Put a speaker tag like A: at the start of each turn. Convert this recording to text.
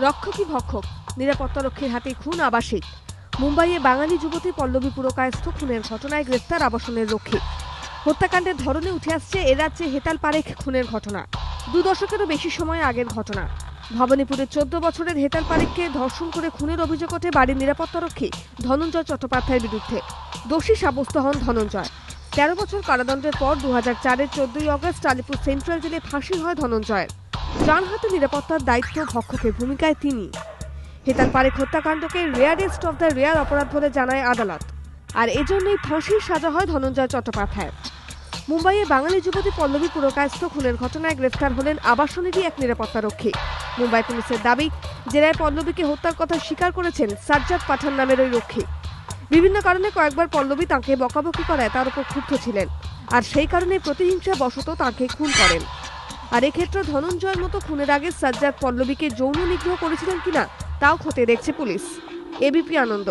A: রক্ষকই ভক্ষক, নিরাপত্তারক্ষীর হাতে খুন আবাসিক। মুম্বাইয়ে বাঙালি যুবতী পল্লবী পুরকায়স্থ খুনের ঘটনায় গ্রেফতার আবাসনের রক্ষী। হত্যাকাণ্ডের ধরনে উঠে আসছে এ রাজ্যে হেতাল পারেখ খুনের ঘটনা। 2 দশকেরও বেশি সময় আগের ঘটনা। ভবানীপুরের 14 বছরের হেতাল পারেখকে ধর্ষণ করে খুনের অভিযোগ ওঠে বাড়ির নিরাপত্তারক্ষী ধনঞ্জয় চট্টোপাধ্যায়ের বিরুদ্ধে। দোষী সাব্যস্ত হন ধনঞ্জয়। 13 বছর কারাদণ্ডের পর 2004-এর 14ই অগস্ট আলিপুর সেন্ট্রাল জেলে ফাঁসি হয় ধনঞ্জয়ের। যার হাতে নিরাপত্তার দায়িত্ব ভক্ষকের ভূমিকায় তিনি। হেতাল পারেখ হত্যাকাণ্ডকে রেয়ারেস্ট অফ দ্য রেয়ার অপরাধ বলে জানায় আদালত, আর এজন্যই ফাঁসির সাজা হয় ধনঞ্জয় চট্টোপাধ্যায়ের। মুম্বাইয়ে বাঙালি যুবতী পল্লবী পুরকায়স্থ খুনের ঘটনায় গ্রেফতার হলেন আবাসনেরই এক নিরাপত্তারক্ষী। মুম্বাই পুলিশের দাবি, জেরায় পল্লবীকে হত্যার কথা স্বীকার করেছেন সাজ্জাদ পাঠান নামের ওই রক্ষী। বিভিন্ন কারণে কয়েকবার পল্লবী তাঁকে বকাবকি করায় তার উপর ক্ষুব্ধ ছিলেন, আর সেই কারণে প্রতিহিংসা বশত তাঁকে খুন করেন। আর এক্ষেত্রে ধনঞ্জয়ের মতো খুনের আগে সাজ্জাদ পল্লবীকে যৌন নিগ্রহ করেছিলেন কিনা তাও খতিয়ে দেখছে পুলিশ। এবিপি আনন্দ।